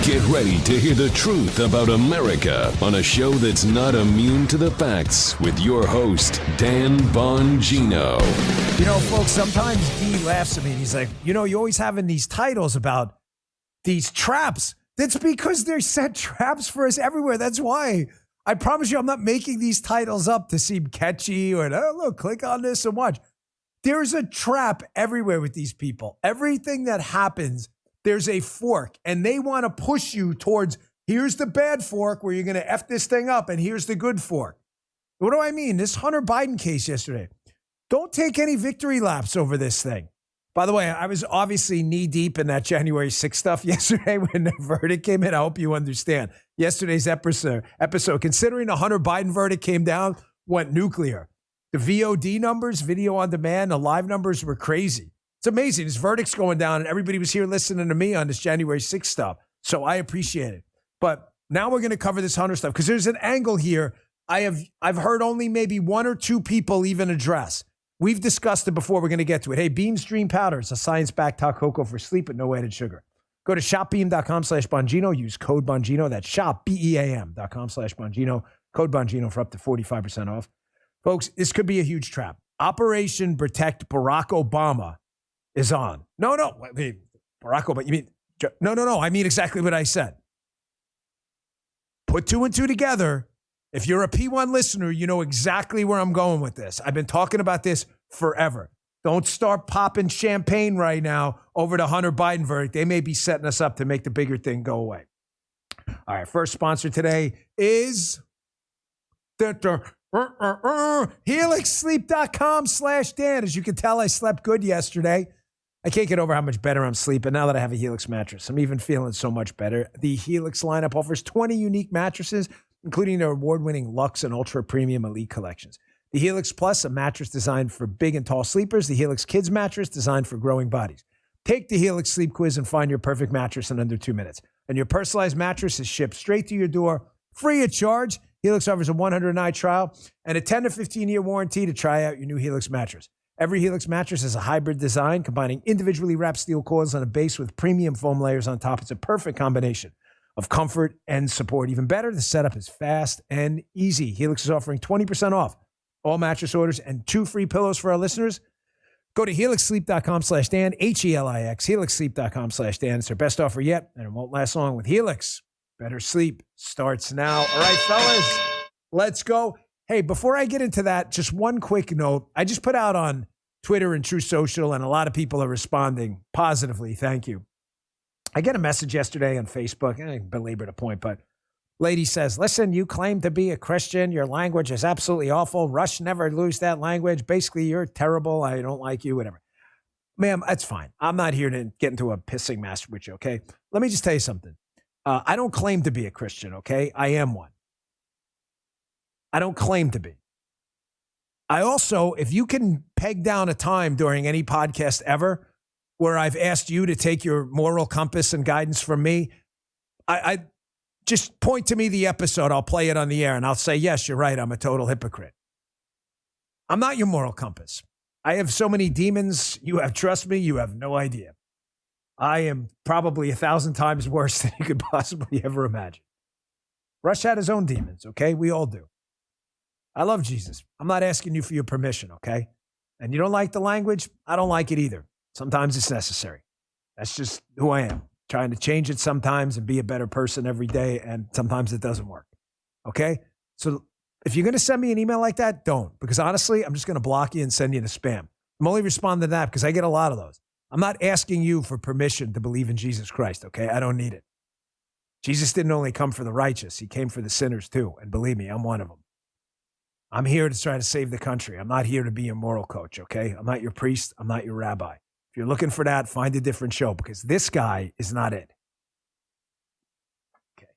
Get ready to hear the truth about America on a show that's not immune to the facts with your host, Dan Bongino. You know, folks, sometimes D laughs at me and he's like, you know, you're always having these titles about these traps. That's because they set traps for us everywhere. That's why. I promise you I'm not making these titles up to seem catchy or, oh, look, click on this and watch. There's a trap everywhere with these people. Everything that happens, there's a fork, and they want to push you towards, here's the bad fork where you're going to F this thing up, and here's the good fork. What do I mean? This Hunter Biden case yesterday. Don't take any victory laps over this thing. By the way, I was obviously knee-deep in that January 6th stuff yesterday when the verdict came in. I hope you understand. Yesterday's episode, considering the Hunter Biden verdict came down, went nuclear. The VOD numbers, video on demand, the live numbers were crazy. It's amazing. This verdict's going down, and everybody was here listening to me on this January 6th stuff. So I appreciate it. But now we're going to cover this Hunter stuff because there's an angle here I've heard only maybe one or two people even address. We've discussed it before. We're going to get to it. Hey, Beam Stream Powder is a science-backed hot cocoa for sleep with no added sugar. Go to shopbeam.com/Bongino. Use code Bongino. That's shopbeam.com/Bongino. Code Bongino for up to 45% off. Folks, this could be a huge trap. Operation Protect Barack Obama is on. No, wait, Barack Obama. You mean, no. I mean exactly what I said. Put two and two together. If you're a P1 listener, you know exactly where I'm going with this. I've been talking about this forever. Don't start popping champagne right now over the Hunter Biden verdict. They may be setting us up to make the bigger thing go away. All right, first sponsor today is HelixSleep.com/Dan. As you can tell, I slept good yesterday. I can't get over how much better I'm sleeping now that I have a Helix mattress. I'm even feeling so much better. The Helix lineup offers 20 unique mattresses, including their award-winning Luxe and Ultra Premium Elite collections. The Helix Plus, a mattress designed for big and tall sleepers. The Helix Kids mattress, designed for growing bodies. Take the Helix Sleep Quiz and find your perfect mattress in under 2 minutes. And your personalized mattress is shipped straight to your door, free of charge. Helix offers a 100-night trial and a 10 to 15-year warranty to try out your new Helix mattress. Every Helix mattress is a hybrid design, combining individually wrapped steel coils on a base with premium foam layers on top. It's a perfect combination of comfort and support. Even better, the setup is fast and easy. Helix is offering 20% off all mattress orders and 2 free pillows for our listeners. Go to HelixSleep.com/Dan, HELIX, HelixSleep.com/Dan. It's their best offer yet, and it won't last long with Helix. Better sleep starts now. All right, fellas, let's go. Hey, before I get into that, just one quick note. I just put out on Twitter and True Social, and a lot of people are responding positively. Thank you. I get a message yesterday on Facebook. I belabor the point, but lady says, listen, you claim to be a Christian. Your language is absolutely awful. Rush never lose that language. Basically, you're terrible. I don't like you, whatever. Ma'am, that's fine. I'm not here to get into a pissing match with you, okay? Let me just tell you something. I don't claim to be a Christian, okay? I am one. I don't claim to be. I also, if you can peg down a time during any podcast ever where I've asked you to take your moral compass and guidance from me, I just point to me the episode. I'll play it on the air and I'll say, yes, you're right. I'm a total hypocrite. I'm not your moral compass. I have so many demons. You have, trust me, you have no idea. I am probably 1,000 times worse than you could possibly ever imagine. Rush had his own demons, okay? We all do. I love Jesus. I'm not asking you for your permission, okay? And you don't like the language? I don't like it either. Sometimes it's necessary. That's just who I am. Trying to change it sometimes and be a better person every day, and sometimes it doesn't work, okay? So if you're going to send me an email like that, don't. Because honestly, I'm just going to block you and send you to spam. I'm only responding to that because I get a lot of those. I'm not asking you for permission to believe in Jesus Christ, okay? I don't need it. Jesus didn't only come for the righteous. He came for the sinners too. And believe me, I'm one of them. I'm here to try to save the country. I'm not here to be your moral coach, okay? I'm not your priest. I'm not your rabbi. If you're looking for that, find a different show because this guy is not it. Okay.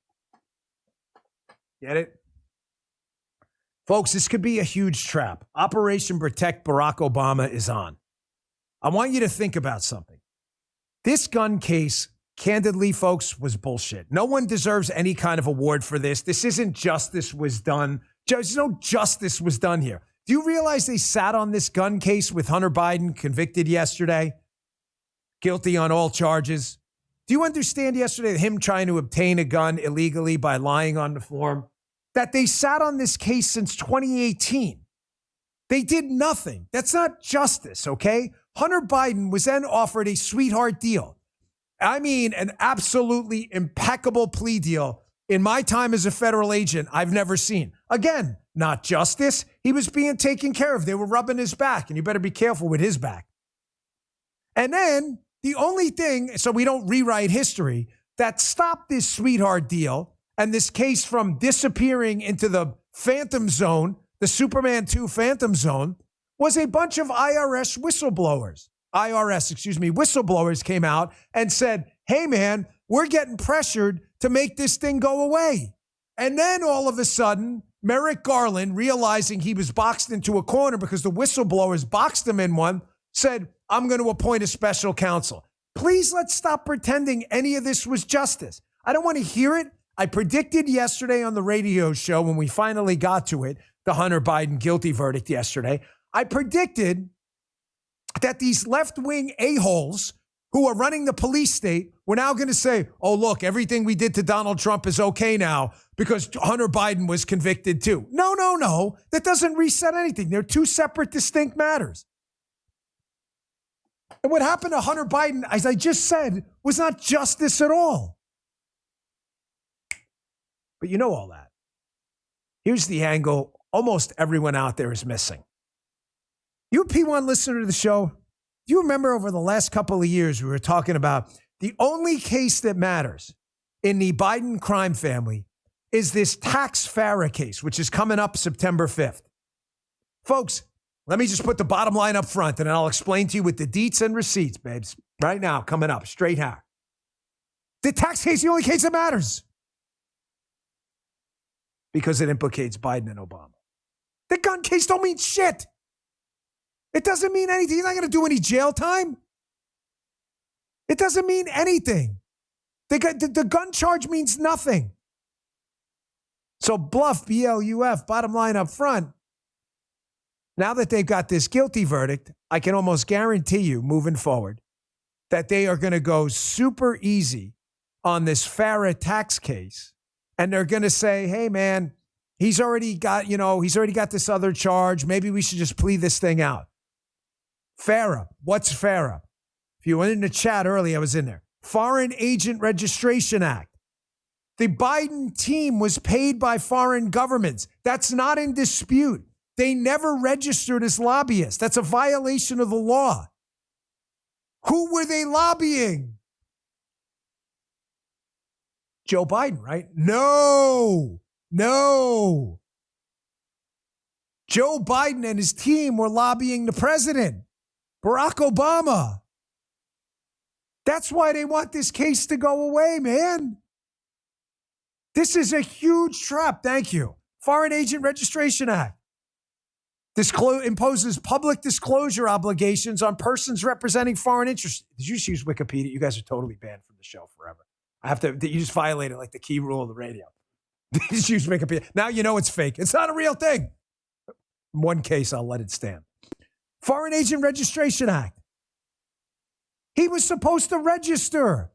Get it? Folks, this could be a huge trap. Operation Protect Barack Obama is on. I want you to think about something. This gun case, candidly, folks, was bullshit. No one deserves any kind of award for this. This isn't justice was done. There's no justice was done here. Do you realize they sat on this gun case with Hunter Biden convicted yesterday? Guilty on all charges. Do you understand yesterday him trying to obtain a gun illegally by lying on the form? That they sat on this case since 2018. They did nothing. That's not justice, okay? Hunter Biden was then offered a sweetheart deal. I mean, an absolutely impeccable plea deal in my time as a federal agent I've never seen. Again, not justice. He was being taken care of. They were rubbing his back, and you better be careful with his back. And then the only thing, so we don't rewrite history, that stopped this sweetheart deal and this case from disappearing into the phantom zone, the Superman 2 phantom zone, was a bunch of whistleblowers came out and said, hey, man, we're getting pressured to make this thing go away. And then all of a sudden, Merrick Garland, realizing he was boxed into a corner because the whistleblowers boxed him in one, said, I'm going to appoint a special counsel. Please, let's stop pretending any of this was justice. I don't want to hear it. I predicted yesterday on the radio show when we finally got to it, the Hunter Biden guilty verdict yesterday, I predicted that these left-wing a-holes who are running the police state were now going to say, oh, look, everything we did to Donald Trump is okay now because Hunter Biden was convicted too. No. That doesn't reset anything. They're two separate, distinct matters. And what happened to Hunter Biden, as I just said, was not justice at all. But you know all that. Here's the angle almost everyone out there is missing. You a P1 listener to the show, do you remember over the last couple of years we were talking about the only case that matters in the Biden crime family is this tax FARA case, which is coming up September 5th. Folks, let me just put the bottom line up front and I'll explain to you with the deets and receipts, babes. Right now, coming up, straight hack. The tax case is the only case that matters. Because it implicates Biden and Obama. The gun case don't mean shit. It doesn't mean anything. You're not going to do any jail time. It doesn't mean anything. The gun charge means nothing. So bluff, B-L-U-F, bottom line up front. Now that they've got this guilty verdict, I can almost guarantee you moving forward that they are going to go super easy on this FARA tax case. And they're going to say, hey, man, he's already got this other charge. Maybe we should just plead this thing out. FARA. What's FARA? If you went in the chat earlier, I was in there. Foreign Agent Registration Act. The Biden team was paid by foreign governments. That's not in dispute. They never registered as lobbyists. That's a violation of the law. Who were they lobbying? Joe Biden, right? No. Joe Biden and his team were lobbying the president, Barack Obama. That's why they want this case to go away, man. This is a huge trap. Thank you. Foreign Agent Registration Act. Imposes public disclosure obligations on persons representing foreign interests. Did you just use Wikipedia? You guys are totally banned from the show forever. You just violated like the key rule of the radio. Just use Wikipedia. Now you know it's fake. It's not a real thing. In one case, I'll let it stand. Foreign Agent Registration Act. He was supposed to register.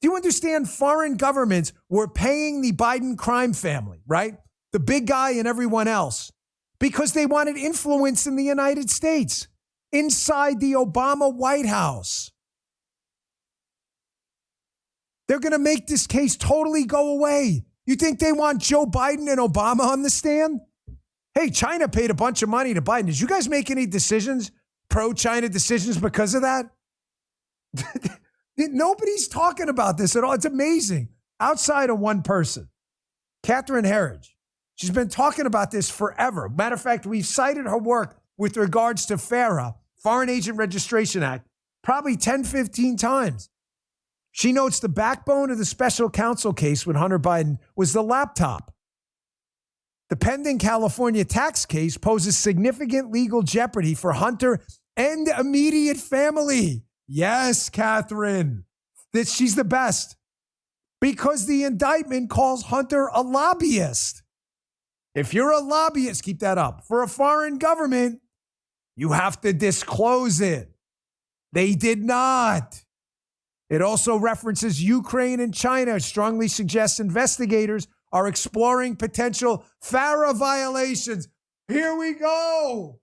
Do you understand? Foreign governments were paying the Biden crime family, right? The big guy and everyone else, because they wanted influence in the United States, inside the Obama White House. They're going to make this case totally go away. You think they want Joe Biden and Obama on the stand? Hey, China paid a bunch of money to Biden. Did you guys make any decisions, pro-China decisions because of that? Nobody's talking about this at all. It's amazing. Outside of one person, Catherine Herridge. She's been talking about this forever. Matter of fact, we've cited her work with regards to FARA, Foreign Agent Registration Act, probably 10, 15 times. She notes the backbone of the special counsel case with Hunter Biden was the laptop. The pending California tax case poses significant legal jeopardy for Hunter and immediate family. Yes, Catherine. She's the best. Because the indictment calls Hunter a lobbyist. If you're a lobbyist, keep that up, for a foreign government, you have to disclose it. They did not. It also references Ukraine and China, strongly suggests investigators are exploring potential FARA violations. Here we go.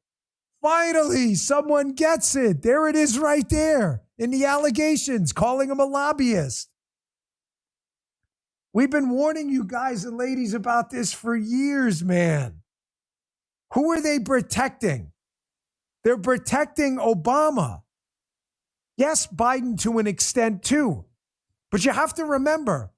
Finally, someone gets it. There it is right there in the allegations, calling him a lobbyist. We've been warning you guys and ladies about this for years, man. Who are they protecting? They're protecting Obama. Yes, Biden to an extent too. But you have to remember,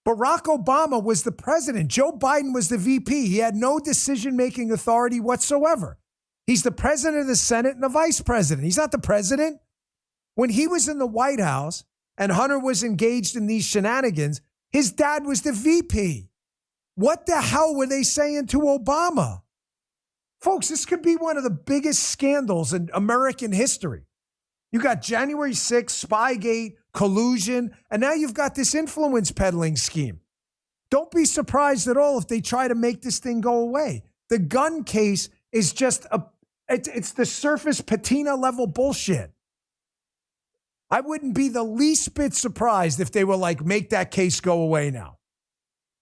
Barack Obama was the president. Joe Biden was the VP. He had no decision-making authority whatsoever. He's the president of the Senate and the vice president. He's not the president. When he was in the White House and Hunter was engaged in these shenanigans, his dad was the VP. What the hell were they saying to Obama? Folks, this could be one of the biggest scandals in American history. You got January 6th, Spygate, collusion, and now you've got this influence peddling scheme. Don't be surprised at all if they try to make this thing go away. The gun case is just it's the surface patina level bullshit. I wouldn't be the least bit surprised if they were like, make that case go away now.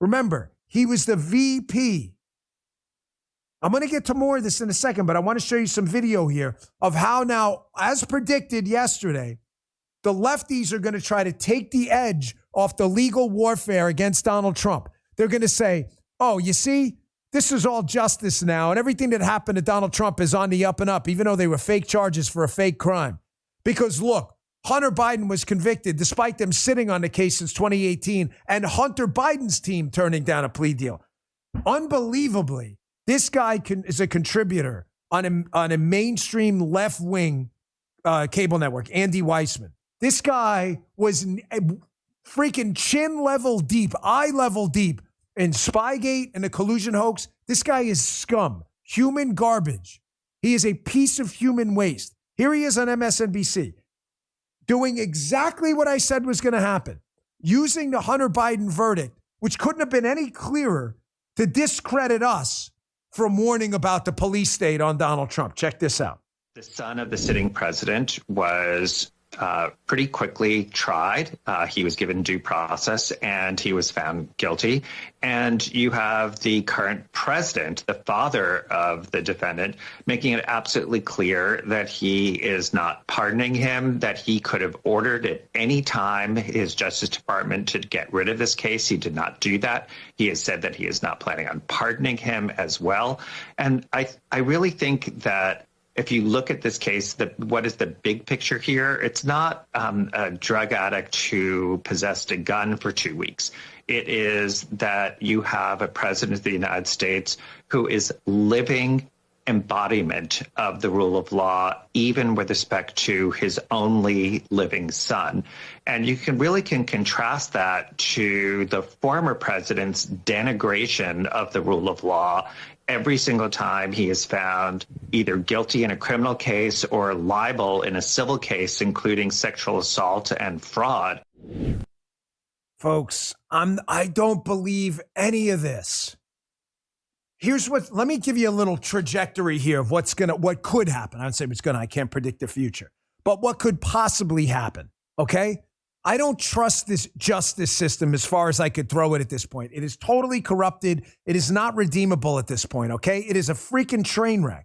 Remember, he was the VP. I'm going to get to more of this in a second, but I want to show you some video here of how now, as predicted yesterday, the lefties are going to try to take the edge off the legal warfare against Donald Trump. They're going to say, oh, you see, this is all justice now, and everything that happened to Donald Trump is on the up and up, even though they were fake charges for a fake crime. Because look, Hunter Biden was convicted despite them sitting on the case since 2018 and Hunter Biden's team turning down a plea deal. Unbelievably, this guy is a contributor on a mainstream left-wing cable network, Andy Weissman. This guy was freaking chin level deep, eye level deep in Spygate and the collusion hoax. This guy is scum, human garbage. He is a piece of human waste. Here he is on MSNBC doing exactly what I said was going to happen, using the Hunter Biden verdict, which couldn't have been any clearer, to discredit us from warning about the police state on Donald Trump. Check this out. The son of the sitting president was pretty quickly tried. He was given due process and he was found guilty. And you have the current president, the father of the defendant, making it absolutely clear that he is not pardoning him, that he could have ordered at any time his Justice Department to get rid of this case. He did not do that. He has said that he is not planning on pardoning him as well. And I really think that if you look at this case, what is the big picture here? It's not a drug addict who possessed a gun for 2 weeks. It is that you have a president of the United States who is living embodiment of the rule of law, even with respect to his only living son. And you can contrast that to the former president's denigration of the rule of law every single time he is found either guilty in a criminal case or liable in a civil case, including sexual assault and fraud. Folks, I don't believe any of this. Let me give you a little trajectory here of what could happen. I would say I can't predict the future, but what could possibly happen. Okay. I don't trust this justice system as far as I could throw it at this point. It is totally corrupted. It is not redeemable at this point. Okay. It is a freaking train wreck.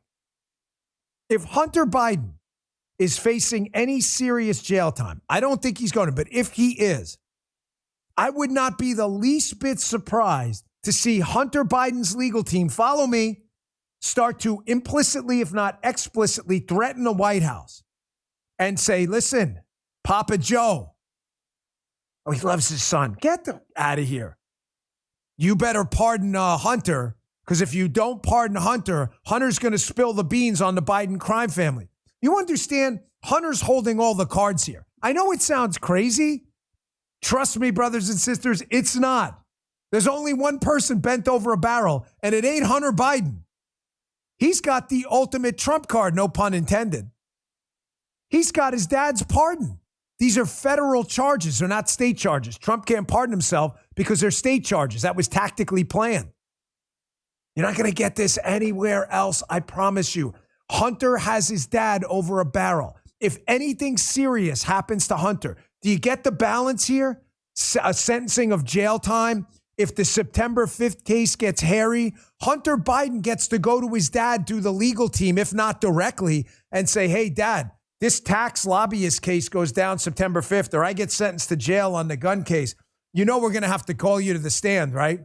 If Hunter Biden is facing any serious jail time, I don't think he's going to, but if he is, I would not be the least bit surprised to see Hunter Biden's legal team, follow me, start to implicitly, if not explicitly, threaten the White House and say, listen, Papa Joe, oh, he loves his son. Get out of here. You better pardon Hunter, because if you don't pardon Hunter, Hunter's going to spill the beans on the Biden crime family. You understand? Hunter's holding all the cards here. I know it sounds crazy. Trust me, brothers and sisters, it's not. There's only one person bent over a barrel, and it ain't Hunter Biden. He's got the ultimate trump card, no pun intended. He's got his dad's pardon. These are federal charges. They're not state charges. Trump can't pardon himself because they're state charges. That was tactically planned. You're not going to get this anywhere else, I promise you. Hunter has his dad over a barrel. If anything serious happens to Hunter, Do you get the balance here? A sentencing of jail time. If the September 5th case gets hairy, Hunter Biden gets to go to his dad through the legal team, if not directly, and say, hey, Dad, this tax lobbyist case goes down September 5th, or I get sentenced to jail on the gun case. You know we're going to have to call you to the stand, right?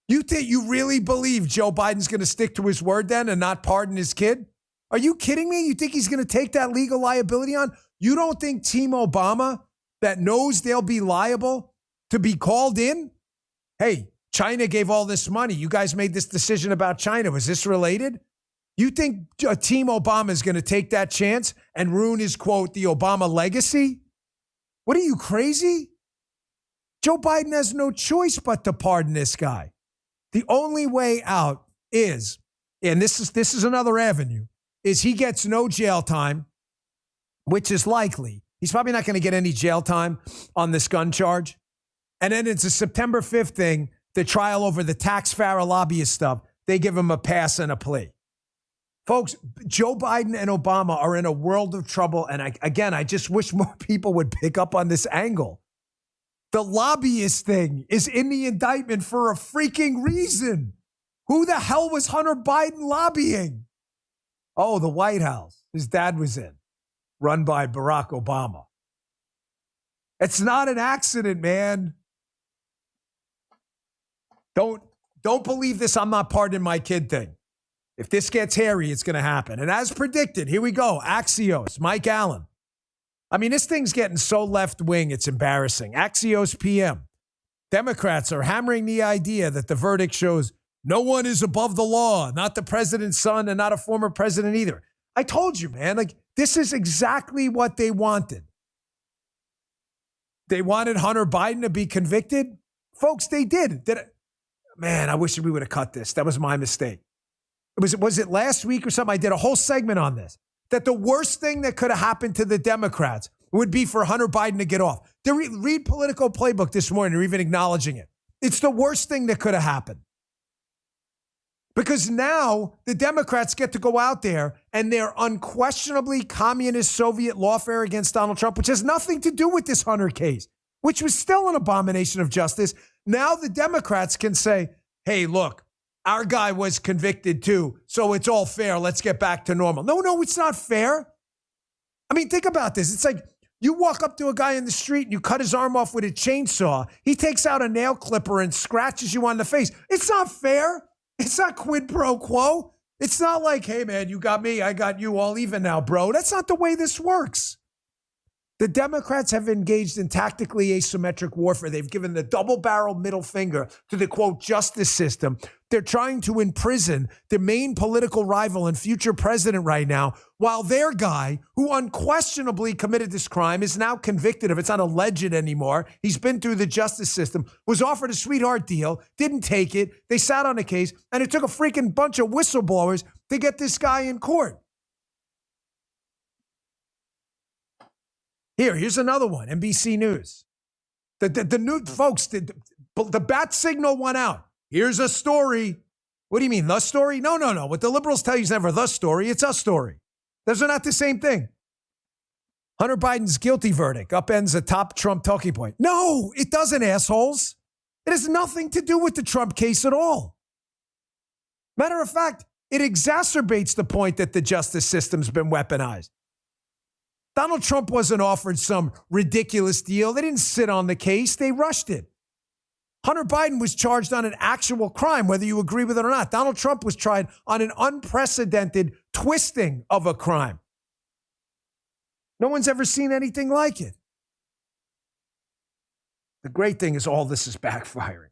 You think you really believe Joe Biden's going to stick to his word then and not pardon his kid? Are you kidding me? You think he's going to take that legal liability on? You don't think Team Obama, that knows they'll be liable to be called in? Hey, China gave all this money. You guys made this decision about China. Was this related? You think Team Obama is going to take that chance and ruin his, quote, the Obama legacy? What are you, crazy? Joe Biden has no choice but to pardon this guy. The only way out is, and this is another avenue, is he gets no jail time, which is likely. He's probably not going to get any jail time on this gun charge. And then it's a September 5th thing, the trial over the tax Farah lobbyist stuff. They give him a pass and a plea. Folks, Joe Biden and Obama are in a world of trouble. And I just wish more people would pick up on this angle. The lobbyist thing is in the indictment for a freaking reason. Who the hell was Hunter Biden lobbying? Oh, the White House. His dad was in, run by Barack Obama. It's not an accident, man. Don't believe this I'm not pardoning my kid thing. If this gets hairy, it's going to happen. And as predicted, here we go. Axios, Mike Allen. I mean, this thing's getting so left wing, it's embarrassing. Axios PM. Democrats are hammering the idea that the verdict shows no one is above the law, not the president's son and not a former president either. I told you, man, like this is exactly what they wanted. They wanted Hunter Biden to be convicted. Folks, they did. Man, I wish we would have cut this. That was my mistake. Was it last week or something? I did a whole segment on this. That the worst thing that could have happened to the Democrats would be for Hunter Biden to get off. They read Political Playbook this morning. They're even acknowledging it. It's the worst thing that could have happened. Because now the Democrats get to go out there and their unquestionably communist Soviet lawfare against Donald Trump, which has nothing to do with this Hunter case, which was still an abomination of justice. Now the Democrats can say, hey, look, our guy was convicted too, so it's all fair. Let's get back to normal. No, it's not fair. I mean, think about this. It's like you walk up to a guy in the street and you cut his arm off with a chainsaw. He takes out a nail clipper and scratches you on the face. It's not fair. It's not quid pro quo. It's not like, hey, man, you got me, I got you, all even now, bro. That's not the way this works. The Democrats have engaged in tactically asymmetric warfare. They've given the double-barreled middle finger to the, quote, justice system. They're trying to imprison the main political rival and future president right now, while their guy, who unquestionably committed this crime, is now convicted of it. It's not alleged anymore. He's been through the justice system, was offered a sweetheart deal, didn't take it. They sat on the case, and it took a freaking bunch of whistleblowers to get this guy in court. Here's another one, NBC News. The new folks, the bat signal went out. Here's a story. What do you mean, the story? No. What the liberals tell you is never the story. It's a story. Those are not the same thing. Hunter Biden's guilty verdict upends a top Trump talking point. No, it doesn't, assholes. It has nothing to do with the Trump case at all. Matter of fact, it exacerbates the point that the justice system's been weaponized. Donald Trump wasn't offered some ridiculous deal. They didn't sit on the case. They rushed it. Hunter Biden was charged on an actual crime, whether you agree with it or not. Donald Trump was tried on an unprecedented twisting of a crime. No one's ever seen anything like it. The great thing is all this is backfiring.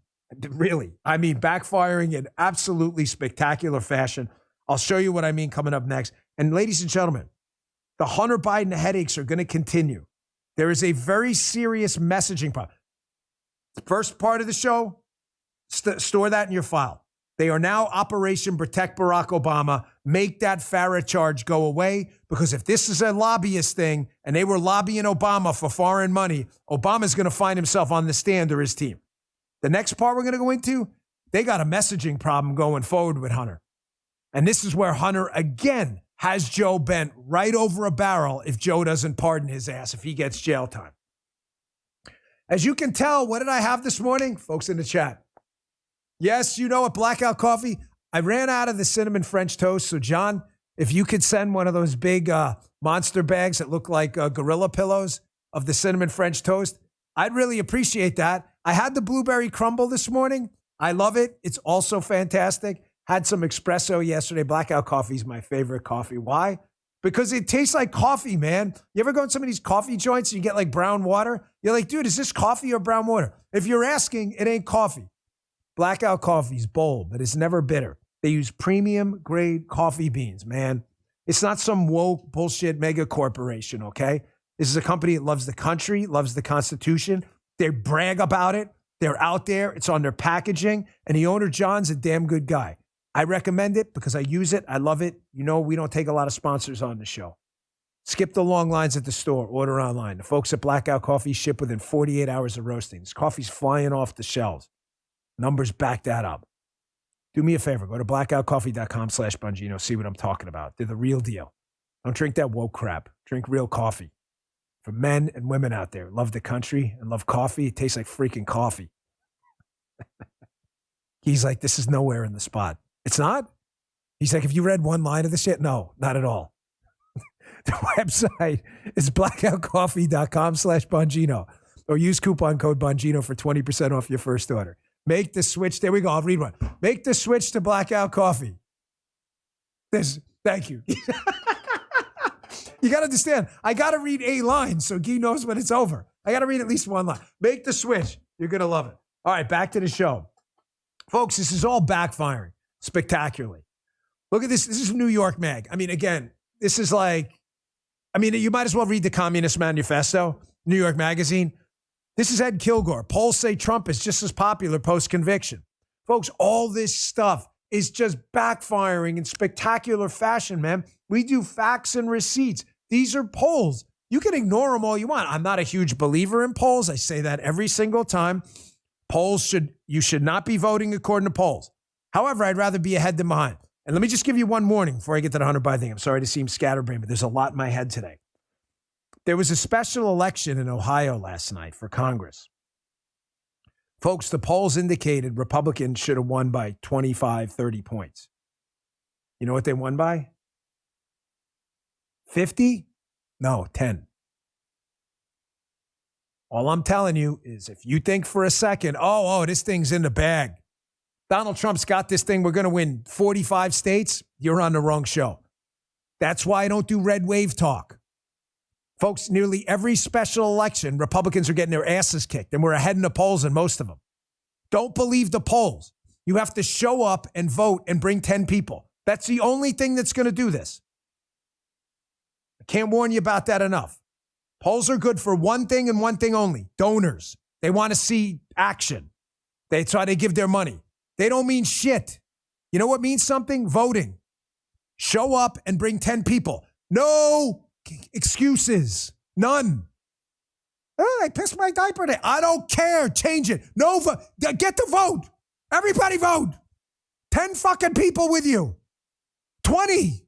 Really, I mean, backfiring in absolutely spectacular fashion. I'll show you what I mean coming up next. And ladies and gentlemen, the Hunter Biden headaches are going to continue. There is a very serious messaging problem. The first part of the show, store that in your file. They are now Operation Protect Barack Obama. Make that Farah charge go away, because if this is a lobbyist thing and they were lobbying Obama for foreign money, Obama's going to find himself on the stand or his team. The next part we're going to go into, they got a messaging problem going forward with Hunter. And this is where Hunter, again, has Joe bent right over a barrel if Joe doesn't pardon his ass, if he gets jail time. As you can tell, what did I have this morning? Folks in the chat. Yes, you know what, Blackout Coffee. I ran out of the cinnamon French toast. So, John, if you could send one of those big monster bags that look like gorilla pillows of the cinnamon French toast, I'd really appreciate that. I had the blueberry crumble this morning. I love it. It's also fantastic. Had some espresso yesterday. Blackout Coffee is my favorite coffee. Why? Because it tastes like coffee, man. You ever go in some of these coffee joints and you get like brown water? You're like, dude, is this coffee or brown water? If you're asking, it ain't coffee. Blackout Coffee is bold, but it's never bitter. They use premium grade coffee beans, man. It's not some woke bullshit mega corporation, okay? This is a company that loves the country, loves the Constitution. They brag about it. They're out there. It's on their packaging. And the owner, John's a damn good guy. I recommend it because I use it. I love it. You know, we don't take a lot of sponsors on the show. Skip the long lines at the store. Order online. The folks at Blackout Coffee ship within 48 hours of roasting. This coffee's flying off the shelves. Numbers back that up. Do me a favor. Go to blackoutcoffee.com/Bongino. See what I'm talking about. They're the real deal. Don't drink that woke crap. Drink real coffee. For men and women out there, love the country and love coffee. It tastes like freaking coffee. He's like, this is nowhere in the spot. It's not? He's like, have you read one line of the shit? No, not at all. The website is blackoutcoffee.com/Bongino or use coupon code Bongino for 20% off your first order. Make the switch. There we go. I'll read one. Make the switch to Blackout Coffee. Thank you. You got to understand, I got to read a line so Guy knows when it's over. I got to read at least one line. Make the switch. You're going to love it. All right, back to the show. Folks, this is all backfiring spectacularly. Look at this. This is New York Mag. I mean, again, this is like, I mean, you might as well read the Communist Manifesto, New York Magazine. This is Ed Kilgore. Polls say Trump is just as popular post-conviction. Folks, all this stuff is just backfiring in spectacular fashion, man. We do facts and receipts. These are polls. You can ignore them all you want. I'm not a huge believer in polls. I say that every single time. You should not be voting according to polls. However, I'd rather be ahead than behind. And let me just give you one warning before I get to the 100 by thing. I'm sorry to seem scatterbrained, but there's a lot in my head today. There was a special election in Ohio last night for Congress. Folks, the polls indicated Republicans should have won by 25, 30 points. You know what they won by? 50? No, 10. All I'm telling you is if you think for a second, this thing's in the bag. Donald Trump's got this thing. We're going to win 45 states. You're on the wrong show. That's why I don't do red wave talk. Folks, nearly every special election, Republicans are getting their asses kicked, and we're ahead in the polls in most of them. Don't believe the polls. You have to show up and vote and bring 10 people. That's the only thing that's going to do this. I can't warn you about that enough. Polls are good for one thing and one thing only, donors. They want to see action. That's why they give their money. They don't mean shit. You know what means something? Voting. Show up and bring 10 people. No excuses. None. Oh, I pissed my diaper today. I don't care. Change it. No, get the vote. Everybody vote. 10 fucking people with you. 20.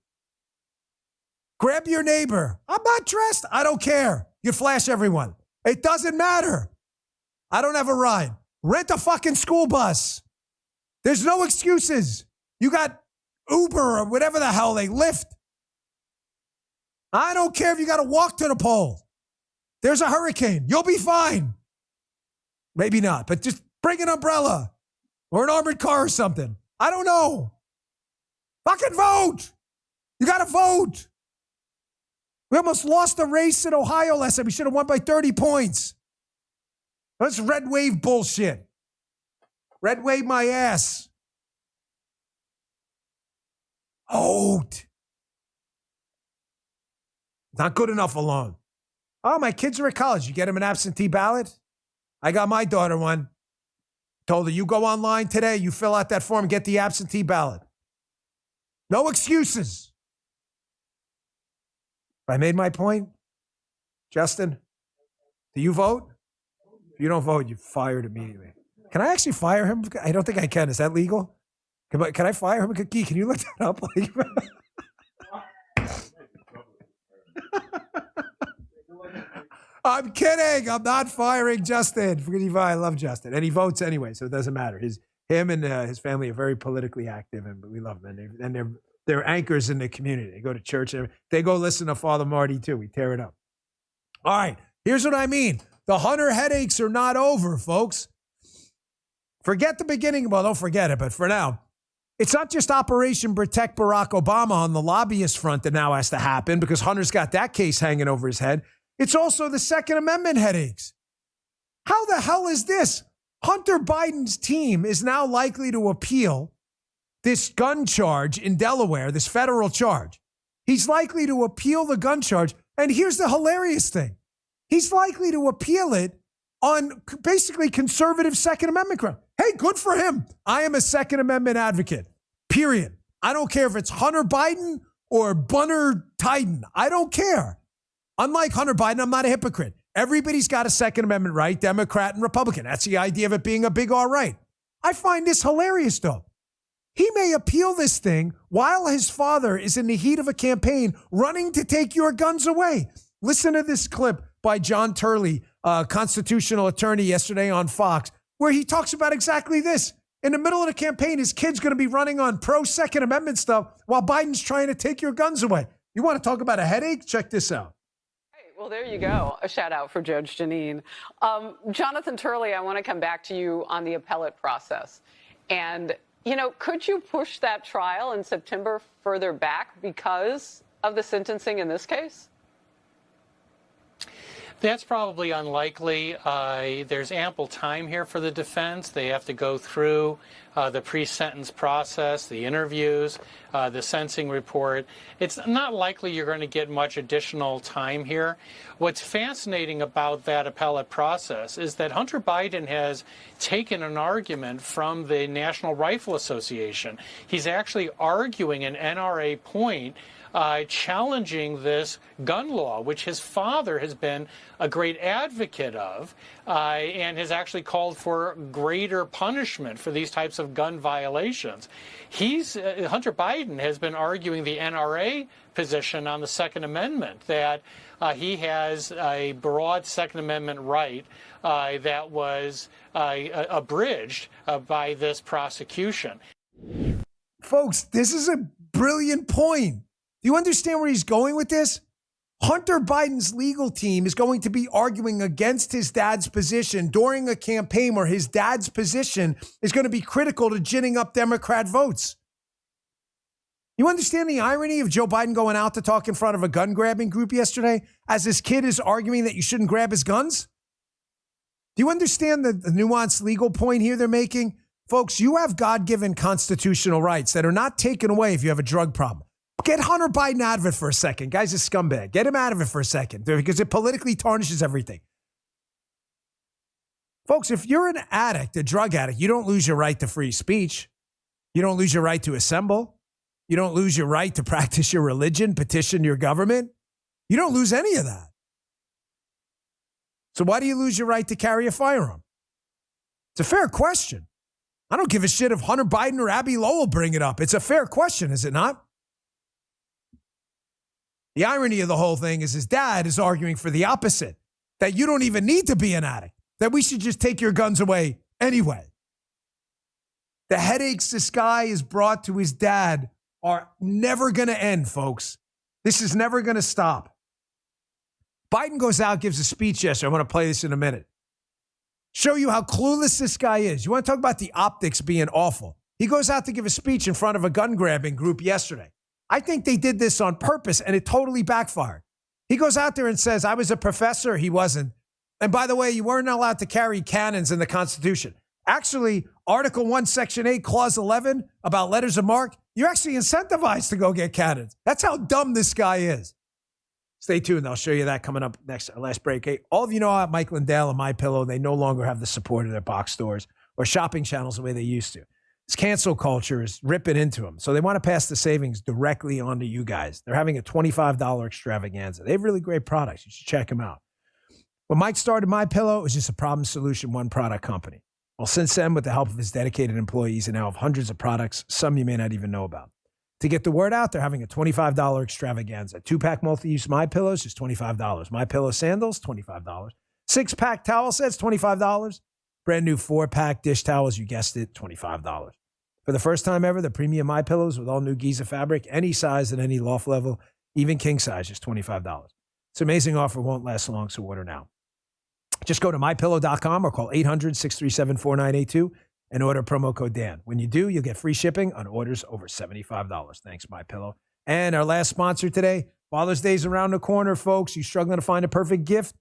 Grab your neighbor. I'm not dressed. I don't care. You flash everyone. It doesn't matter. I don't have a ride. Rent a fucking school bus. There's no excuses. You got Uber or whatever the hell they Lyft. I don't care if you got to walk to the poll. There's a hurricane. You'll be fine. Maybe not, but just bring an umbrella or an armored car or something. I don't know. Fucking vote. You got to vote. We almost lost the race in Ohio last time. We should have won by 30 points. That's red wave bullshit. Red wave my ass. Vote. Not good enough alone. Oh, my kids are at college. You get them an absentee ballot? I got my daughter one. Told her, you go online today, you fill out that form, get the absentee ballot. No excuses. I made my point. Justin, do you vote? If you don't vote, you're fired immediately. Can I actually fire him? I don't think I can. Is that legal? Can I fire him? Can you look that up? I'm kidding. I'm not firing Justin. I love Justin. And he votes anyway, so it doesn't matter. Him and his family are very politically active, and we love them. And they're anchors in the community. They go to church. And they go listen to Father Marty, too. We tear it up. All right, here's what I mean. The Hunter headaches are not over, folks. Forget the beginning. Well, don't forget it, but for now, it's not just Operation Protect Barack Obama on the lobbyist front that now has to happen because Hunter's got that case hanging over his head. It's also the Second Amendment headaches. How the hell is this? Hunter Biden's team is now likely to appeal this gun charge in Delaware, this federal charge. He's likely to appeal the gun charge. And here's the hilarious thing. He's likely to appeal it on basically conservative Second Amendment ground. Hey, good for him. I am a Second Amendment advocate, period. I don't care if it's Hunter Biden or Bunner Titan. I don't care. Unlike Hunter Biden, I'm not a hypocrite. Everybody's got a Second Amendment right, Democrat and Republican. That's the idea of it being a big R right. I find this hilarious, though. He may appeal this thing while his father is in the heat of a campaign running to take your guns away. Listen to this clip by John Turley, constitutional attorney, yesterday on Fox, where he talks about exactly this. In the middle of the campaign, his kid's going to be running on pro-Second Amendment stuff while Biden's trying to take your guns away. You want to talk about a headache? Check this out. Well, there you go. A shout out for Judge Janine. Jonathan Turley, I want to come back to you on the appellate process. And, could you push that trial in September further back because of the sentencing in this case? That's probably unlikely. There's ample time here for the defense. They have to go through the pre-sentence process, the interviews, the sentencing report. It's not likely you're going to get much additional time here. What's fascinating about that appellate process is that Hunter Biden has taken an argument from the National Rifle Association. He's actually arguing an NRA point challenging this gun law, which his father has been a great advocate of and has actually called for greater punishment for these types of gun violations. Hunter Biden has been arguing the NRA position on the Second Amendment, that he has a broad Second Amendment right that was abridged by this prosecution. Folks, this is a brilliant point. Do you understand where he's going with this? Hunter Biden's legal team is going to be arguing against his dad's position during a campaign where his dad's position is going to be critical to ginning up Democrat votes. You understand the irony of Joe Biden going out to talk in front of a gun grabbing group yesterday as his kid is arguing that you shouldn't grab his guns? Do you understand the nuanced legal point here they're making? Folks, you have God-given constitutional rights that are not taken away if you have a drug problem. Get Hunter Biden out of it for a second. Guy's a scumbag. Get him out of it for a second because it politically tarnishes everything. Folks, if you're an addict, a drug addict, you don't lose your right to free speech. You don't lose your right to assemble. You don't lose your right to practice your religion, petition your government. You don't lose any of that. So why do you lose your right to carry a firearm? It's a fair question. I don't give a shit if Hunter Biden or Abby Lowell bring it up. It's a fair question, is it not? The irony of the whole thing is his dad is arguing for the opposite, that you don't even need to be an addict, that we should just take your guns away anyway. The headaches this guy has brought to his dad are never going to end, folks. This is never going to stop. Biden goes out, gives a speech yesterday. I'm going to play this in a minute. Show you how clueless this guy is. You want to talk about the optics being awful. He goes out to give a speech in front of a gun grabbing group yesterday. I think they did this on purpose, and it totally backfired. He goes out there and says, I was a professor. He wasn't. And by the way, you weren't allowed to carry cannons in the Constitution. Actually, Article 1, Section 8, Clause 11 about letters of marque, you're actually incentivized to go get cannons. That's how dumb this guy is. Stay tuned. I'll show you that coming up next. Our last break. Hey, all of you know about Mike Lindell and MyPillow. They no longer have the support of their box stores or shopping channels the way they used to. This cancel culture is ripping into them. So they want to pass the savings directly on to you guys. They're having a $25 extravaganza. They have really great products. You should check them out. When Mike started MyPillow, it was just a problem solution, one product company. Well, since then, with the help of his dedicated employees, they now have hundreds of products, some you may not even know about. To get the word out, they're having a $25 extravaganza. 2-pack multi-use My Pillows, just $25. My Pillow sandals, $25. 6-pack towel sets, $25. Brand new 4-pack dish towels, you guessed it, $25. For the first time ever, the premium My Pillows with all new Giza fabric, any size and any loft level, even king size, just $25. It's an amazing offer, won't last long, so order now. Just go to mypillow.com or call 800-637-4982 and order promo code Dan. When you do, you'll get free shipping on orders over $75. Thanks, MyPillow. And our last sponsor today, Father's Day's around the corner, folks. You struggling to find a perfect gift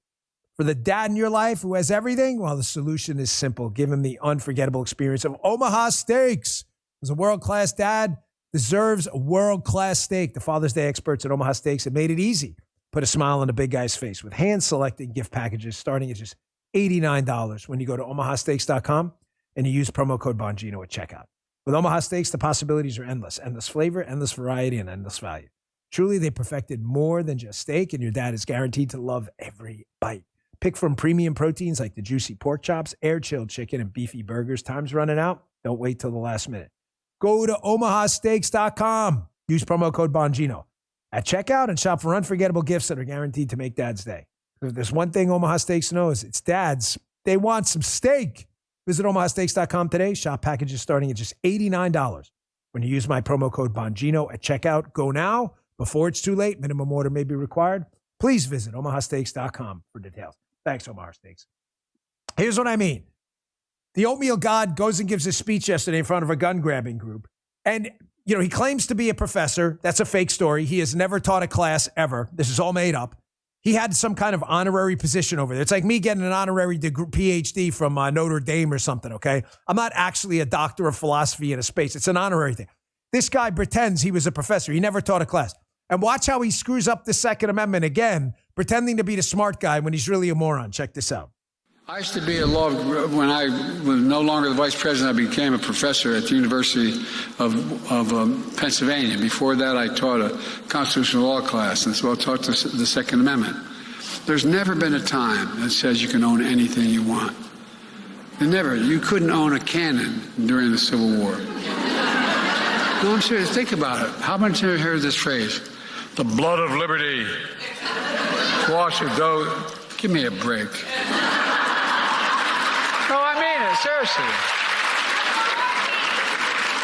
for the dad in your life who has everything? Well, the solution is simple. Give him the unforgettable experience of Omaha Steaks. As a world-class dad deserves a world-class steak. The Father's Day experts at Omaha Steaks have made it easy. Put a smile on the big guy's face with hand-selected gift packages starting at just $89 when you go to omahasteaks.com and you use promo code Bongino at checkout. With Omaha Steaks, the possibilities are endless. Endless flavor, endless variety, and endless value. Truly, they perfected more than just steak, and your dad is guaranteed to love every bite. Pick from premium proteins like the juicy pork chops, air-chilled chicken, and beefy burgers. Time's running out. Don't wait till the last minute. Go to omahasteaks.com. Use promo code Bongino at checkout and shop for unforgettable gifts that are guaranteed to make dads' day. If there's one thing Omaha Steaks knows, it's dads. They want some steak. Visit omahasteaks.com today. Shop packages starting at just $89. When you use my promo code Bongino at checkout, go now before it's too late. Minimum order may be required. Please visit omahasteaks.com for details. Thanks, Omaha Steaks. Here's what I mean. The oatmeal god goes and gives a speech yesterday in front of a gun-grabbing group. And, you know, he claims to be a professor. That's a fake story. He has never taught a class ever. This is all made up. He had some kind of honorary position over there. It's like me getting an honorary degree, PhD from Notre Dame or something, okay? I'm not actually a doctor of philosophy in a space. It's an honorary thing. This guy pretends he was a professor. He never taught a class. And watch how he screws up the Second Amendment again, pretending to be the smart guy when he's really a moron. Check this out. I used to be a law, when I was no longer the vice president, I became a professor at the University of Pennsylvania. Before that, I taught a constitutional law class, and so I taught the Second Amendment. There's never been a time that says you can own anything you want. Never. You couldn't own a cannon during the Civil War. No, I'm serious. Think about it. How many times have you heard this phrase? The blood of liberty. Wash your dough. Give me a break. No, I mean it, seriously.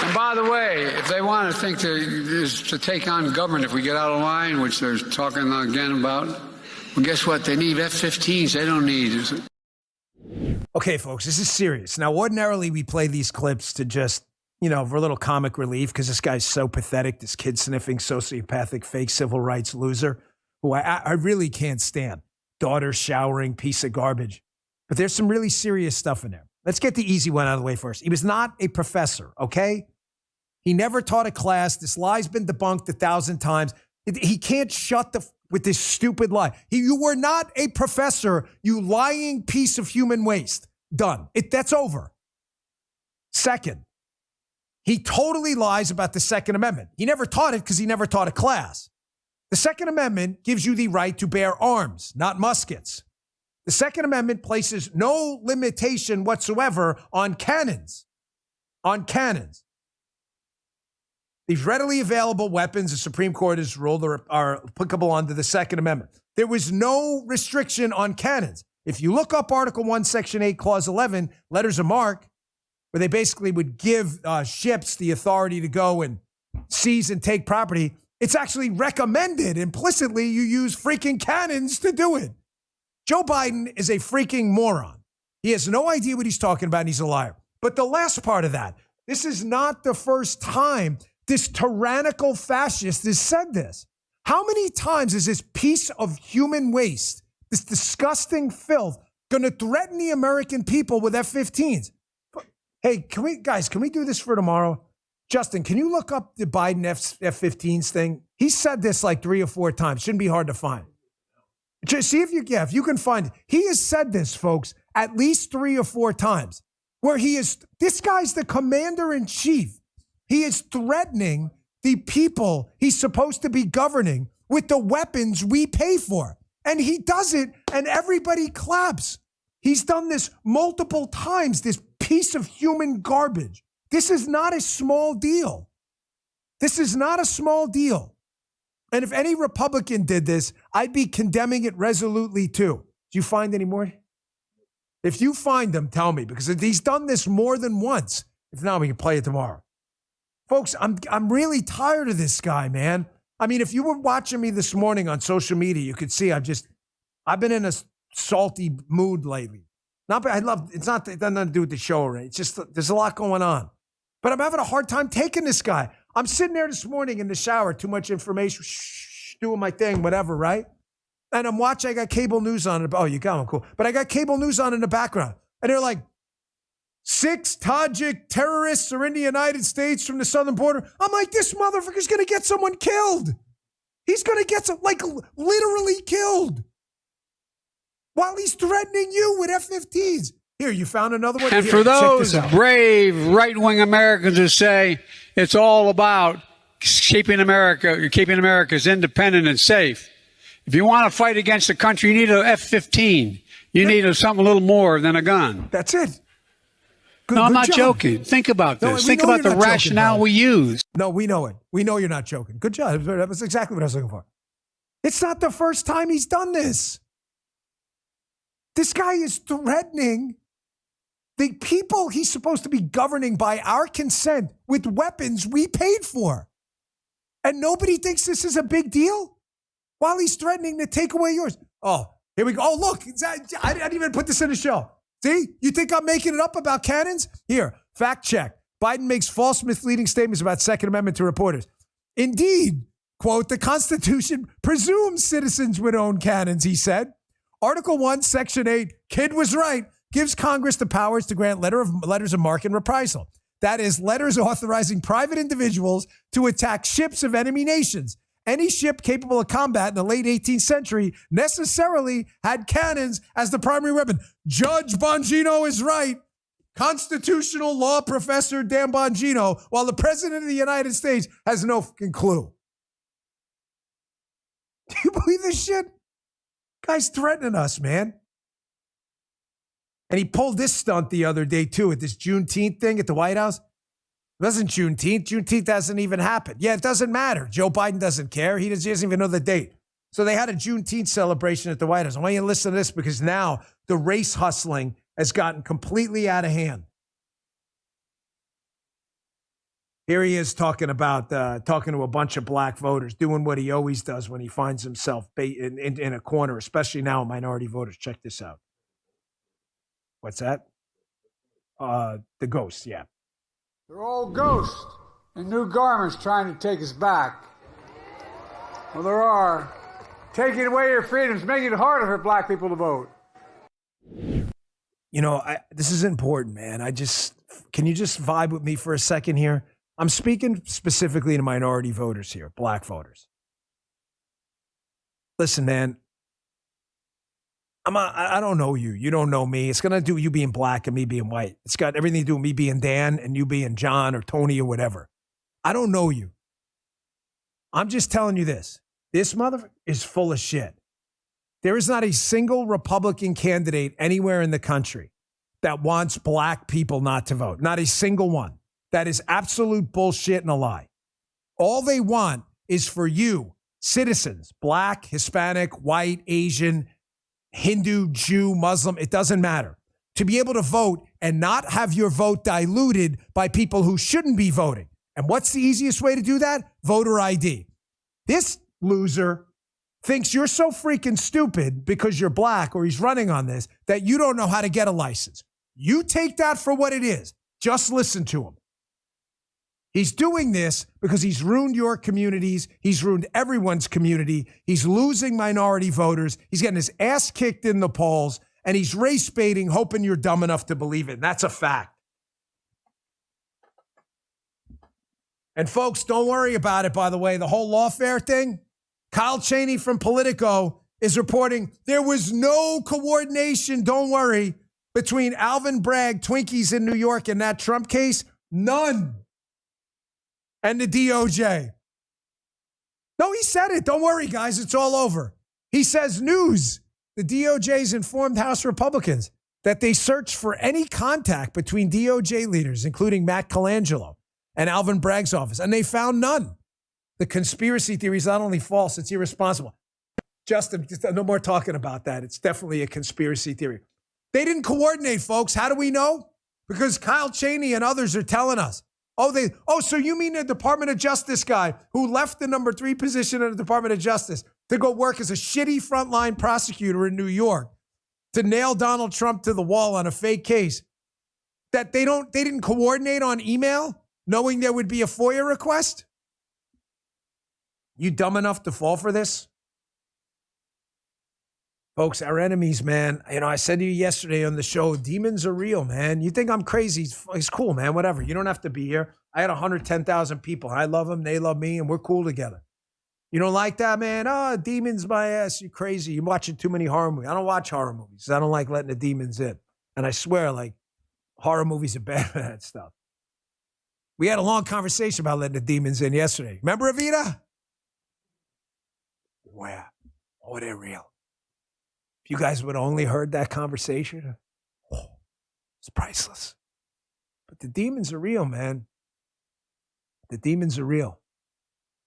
And by the way, if they want to think to take on government if we get out of line, which they're talking again about, well, guess what? They need F-15s. They don't need... Okay, folks, this is serious. Now, ordinarily, we play these clips to just, you know, for a little comic relief because this guy's so pathetic, this kid-sniffing, sociopathic, fake civil rights loser who I really can't stand. Daughter showering, piece of garbage. But there's some really serious stuff in there. Let's get the easy one out of the way first. He was not a professor, okay? He never taught a class. This lie's been debunked 1,000 times. He can't shut with this stupid lie. You were not a professor, you lying piece of human waste. Done. That's over. Second, he totally lies about the Second Amendment. He never taught it because he never taught a class. The Second Amendment gives you the right to bear arms, not muskets. The Second Amendment places no limitation whatsoever on cannons. On cannons. These readily available weapons, the Supreme Court has ruled, are applicable under the Second Amendment. There was no restriction on cannons. If you look up Article 1, Section 8, Clause 11, letters of marque, where they basically would give ships the authority to go and seize and take property, it's actually recommended implicitly you use freaking cannons to do it. Joe Biden is a freaking moron. He has no idea what he's talking about, and he's a liar. But the last part of that, this is not the first time this tyrannical fascist has said this. How many times is this piece of human waste, this disgusting filth, going to threaten the American people with F-15s? Hey, can we do this for tomorrow? Justin, can you look up the Biden F-15s thing? He said this like 3 or 4 times. Shouldn't be hard to find. Just see if you can find it. He has said this, folks, at least 3 or 4 times, where this guy's the commander-in-chief. He is threatening the people he's supposed to be governing with the weapons we pay for. And he does it, and everybody claps. He's done this multiple times, this piece of human garbage. This is not a small deal. This is not a small deal. And if any Republican did this, I'd be condemning it resolutely too. Do you find any more? If you find them, tell me, because he's done this more than once. If not, we can play it tomorrow. Folks, I'm really tired of this guy, man. I mean, if you were watching me this morning on social media, you could see I've been in a salty mood lately. It doesn't have to do with the show, right? It's just, there's a lot going on. But I'm having a hard time taking this guy. I'm sitting there this morning in the shower, too much information, doing my thing, whatever, right? And I'm watching, I got cable news on. Oh, you got him, cool. But I got cable news on in the background. And they're like, 6 Tajik terrorists are in the United States from the southern border. I'm like, this motherfucker's going to get someone killed. He's going to get literally killed. While he's threatening you with F-15s. Here, you found another one? And Here, for those check this out. brave right-wing Americans who say it's all about keeping America's independent and safe. If you want to fight against the country, you need an F-15. You need something a little more than a gun. That's it. No, I'm not joking. Think about this. Think about the rationale we use. No, we know it. We know you're not joking. Good job. That was exactly what I was looking for. It's not the first time he's done this. This guy is threatening the people he's supposed to be governing by our consent with weapons we paid for. And nobody thinks this is a big deal while he's threatening to take away yours. Oh, here we go. Oh, look. I didn't even put this in the show. See? You think I'm making it up about cannons? Here, fact check. Biden makes false, misleading statements about Second Amendment to reporters. Indeed, quote, the Constitution presumes citizens would own cannons, he said. Article 1, Section 8, kid was right, gives Congress the powers to grant letters of marque and reprisal. That is, letters authorizing private individuals to attack ships of enemy nations. Any ship capable of combat in the late 18th century necessarily had cannons as the primary weapon. Judge Bongino is right. Constitutional law professor Dan Bongino, while the president of the United States has no fucking clue. Do you believe this shit? Guy's threatening us, man. And he pulled this stunt the other day, too, at this Juneteenth thing at the White House. It wasn't Juneteenth. Juneteenth hasn't even happened. Yeah, it doesn't matter. Joe Biden doesn't care. He doesn't even know the date. So they had a Juneteenth celebration at the White House. I want you to listen to this because now the race hustling has gotten completely out of hand. Here he is talking to a bunch of black voters, doing what he always does when he finds himself in a corner, especially now minority voters. Check this out. What's that? The ghosts, yeah. They're all ghosts in new garments trying to take us back. Well, there are. Taking away your freedoms, making it harder for black people to vote. You know, this is important, man. Can you just vibe with me for a second here? I'm speaking specifically to minority voters here, black voters. Listen, man, I don't know you. You don't know me. It's going to do you being black and me being white. It's got everything to do with me being Dan and you being John or Tony or whatever. I don't know you. I'm just telling you this. This motherfucker is full of shit. There is not a single Republican candidate anywhere in the country that wants black people not to vote. Not a single one. That is absolute bullshit and a lie. All they want is for you, citizens, black, Hispanic, white, Asian, Hindu, Jew, Muslim, it doesn't matter, to be able to vote and not have your vote diluted by people who shouldn't be voting. And what's the easiest way to do that? Voter ID. This loser thinks you're so freaking stupid because you're black or he's running on this that you don't know how to get a license. You take that for what it is. Just listen to him. He's doing this because he's ruined your communities. He's ruined everyone's community. He's losing minority voters. He's getting his ass kicked in the polls, and he's race baiting, hoping you're dumb enough to believe it. And that's a fact. And folks, don't worry about it, by the way. The whole lawfare thing, Kyle Cheney from Politico is reporting there was no coordination, don't worry, between Alvin Bragg, Twinkies in New York, and that Trump case. None. And the DOJ. No, he said it. Don't worry, guys. It's all over. He says news. The DOJ's informed House Republicans that they searched for any contact between DOJ leaders, including Matt Colangelo, and Alvin Bragg's office, and they found none. The conspiracy theory is not only false, it's irresponsible. Justin, no more talking about that. It's definitely a conspiracy theory. They didn't coordinate, folks. How do we know? Because Kyle Cheney and others are telling us. So you mean the Department of Justice guy who left the number 3 position in the Department of Justice to go work as a shitty frontline prosecutor in New York to nail Donald Trump to the wall on a fake case, that they didn't coordinate on email knowing there would be a FOIA request? You dumb enough to fall for this? Folks, our enemies, man. I said to you yesterday on the show, demons are real, man. You think I'm crazy? It's cool, man. Whatever. You don't have to be here. I had 110,000 people. I love them. They love me, and we're cool together. You don't like that, man? Oh, demons, my ass. You crazy. You're watching too many horror movies. I don't watch horror movies. I don't like letting the demons in. And I swear, horror movies are bad for that stuff. We had a long conversation about letting the demons in yesterday. Remember, Evita? Wow. Oh, they're real. If you guys would have only heard that conversation, it's priceless. But the demons are real, man. The demons are real.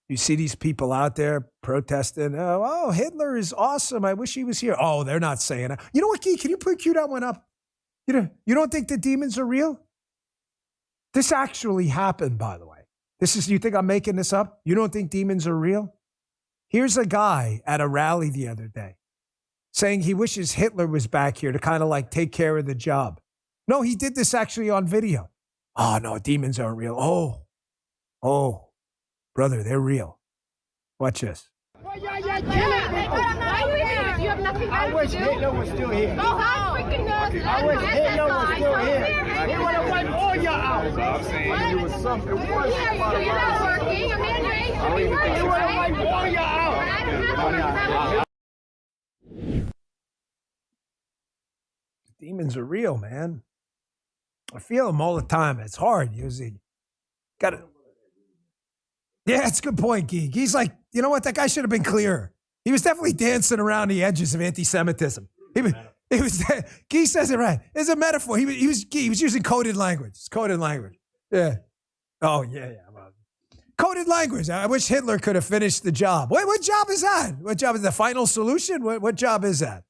You see these people out there protesting, oh, Hitler is awesome. I wish he was here. Oh, they're not saying that. You know what, Key? Can you cue that one up? You don't think the demons are real? This actually happened, by the way. You think I'm making this up? You don't think demons are real? Here's a guy at a rally the other day saying he wishes Hitler was back here to kind of take care of the job. No, he did this actually on video. Oh, no, demons aren't real. Oh, brother, they're real. Watch this. Why you here? You have nothing better to do. I wish Hitler was still here. Go home. Freaking nuts. I wish Hitler was still here. He would have wiped all y'all out. I'm saying he was something worse. You're not working. I'm angry. He would have wiped all y'all out. Demons are real, man. I feel them all the time. It's hard. Yeah, it's a good point, Geek. He's like, you know what? That guy should have been clearer. He was definitely dancing around the edges of anti-Semitism. Geek says it right. It's a metaphor. He was using coded language. It's coded language. Yeah. Oh, yeah. Coded language. I wish Hitler could have finished the job. What job is that? What job is the final solution? What job is that?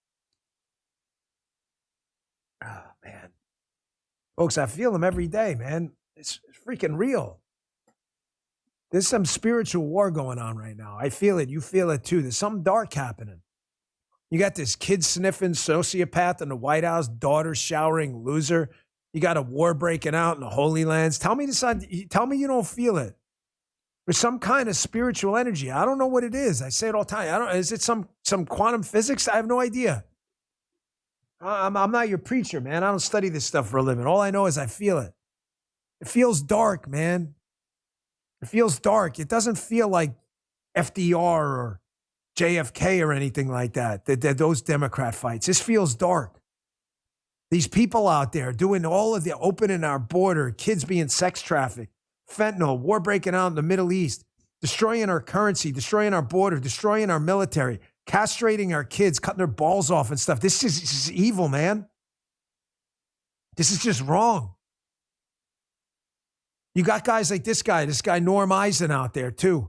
Oh, man. Folks, I feel them every day, man. It's freaking real. There's some spiritual war going on right now. I feel it. You feel it too. There's something dark happening. You got this kid-sniffing sociopath in the White House, daughter-showering loser. You got a war breaking out in the Holy Lands. Tell me you don't feel it. There's some kind of spiritual energy. I don't know what it is. I say it all the time. Is it some quantum physics? I have no idea. I'm not your preacher, man. I don't study this stuff for a living. All I know is I feel it. It feels dark, man. It feels dark. It doesn't feel like FDR or JFK or anything like that. Those Democrat fights. This feels dark. These people out there doing all of the opening our border, kids being sex trafficked, fentanyl, war breaking out in the Middle East, destroying our currency, destroying our border, destroying our military, castrating our kids, cutting their balls off and stuff. This is evil, man. This is just wrong. You got guys like this guy Norm Eisen out there too.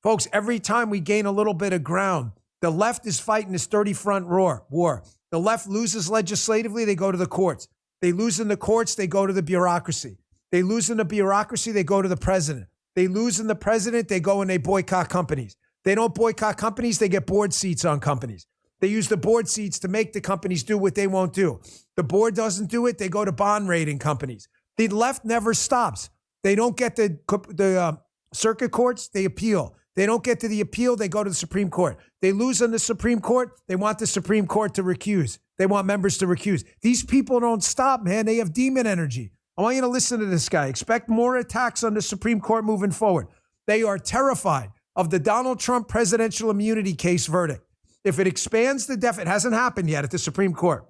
Folks, every time we gain a little bit of ground, the left is fighting this dirty front war. The left loses legislatively, they go to the courts. They lose in the courts, they go to the bureaucracy. They lose in the bureaucracy, they go to the president. They lose in the president, they go and they boycott companies. They don't boycott companies, they get board seats on companies. They use the board seats to make the companies do what they won't do. The board doesn't do it, they go to bond rating companies. The left never stops. They don't get the circuit courts, they appeal. They don't get to the appeal, they go to the Supreme Court. They lose in the Supreme Court, they want the Supreme Court to recuse. They want members to recuse. These people don't stop, man. They have demon energy. I want you to listen to this guy. Expect more attacks on the Supreme Court moving forward. They are terrified of the Donald Trump presidential immunity case verdict. If it expands it hasn't happened yet at the Supreme Court.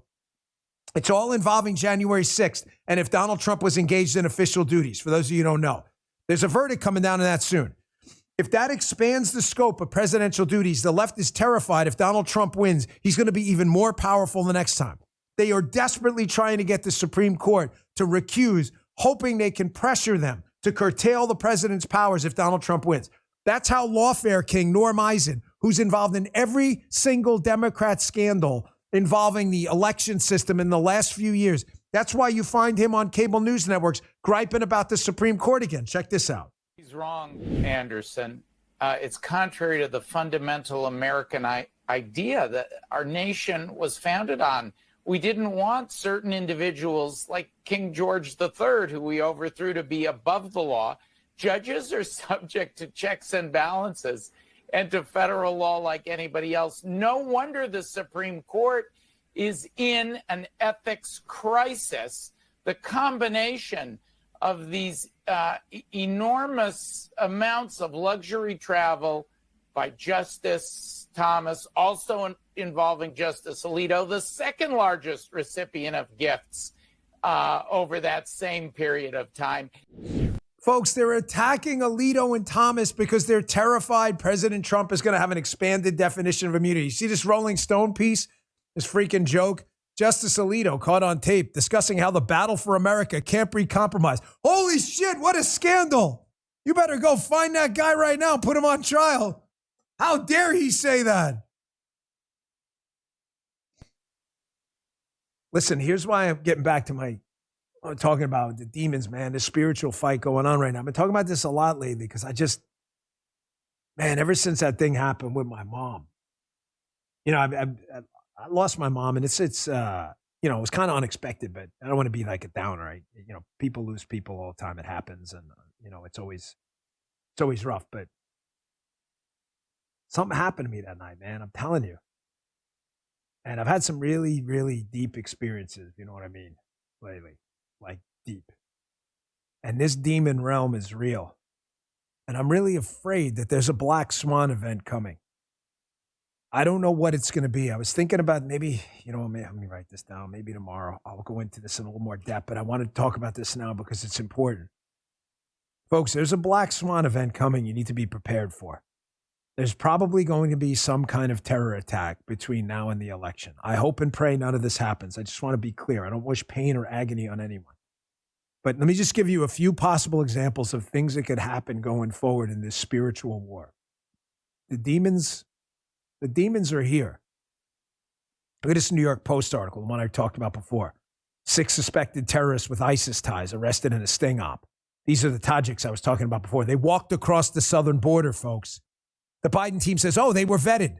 It's all involving January 6th. And if Donald Trump was engaged in official duties, for those of you who don't know, there's a verdict coming down on that soon. If that expands the scope of presidential duties, the left is terrified if Donald Trump wins, he's going to be even more powerful the next time. They are desperately trying to get the Supreme Court to recuse, hoping they can pressure them to curtail the president's powers if Donald Trump wins. That's how lawfare king Norm Eisen, who's involved in every single Democrat scandal involving the election system in the last few years, that's why you find him on cable news networks griping about the Supreme Court again. Check this out. He's wrong, Anderson. It's contrary to the fundamental American idea that our nation was founded on. We didn't want certain individuals like King George III, who we overthrew, to be above the law. Judges are subject to checks and balances and to federal law like anybody else. No wonder the Supreme Court is in an ethics crisis. The combination of these enormous amounts of luxury travel by Justice Thomas, also involving Justice Alito, the second largest recipient of gifts over that same period of time. Folks, they're attacking Alito and Thomas because they're terrified President Trump is going to have an expanded definition of immunity. You see this Rolling Stone piece, this freaking joke? Justice Alito caught on tape discussing how the battle for America can't be compromised. Holy shit, what a scandal. You better go find that guy right now, put him on trial. How dare he say that? Listen, here's why I'm getting back to I'm talking about the demons, man, the spiritual fight going on right now. I've been talking about this a lot lately because ever since that thing happened with my mom, I lost my mom, and it was kind of unexpected, but I don't want to be like a downer, right? People lose people all the time. It happens, and it's always rough. But something happened to me that night, man. I'm telling you. And I've had some really, really deep experiences. You know what I mean? Lately, like deep. And this demon realm is real, and I'm really afraid that there's a black swan event coming. I don't know what it's going to be. I was thinking about maybe, let me write this down. Maybe tomorrow I'll go into this in a little more depth, but I want to talk about this now because it's important. Folks, there's a black swan event coming you need to be prepared for. There's probably going to be some kind of terror attack between now and the election. I hope and pray none of this happens. I just want to be clear. I don't wish pain or agony on anyone. But let me just give you a few possible examples of things that could happen going forward in this spiritual war. The demons are here. Look at this New York Post article, the one I talked about before. 6 suspected terrorists with ISIS ties arrested in a sting op. These are the Tajiks I was talking about before. They walked across the southern border, folks. The Biden team says, they were vetted.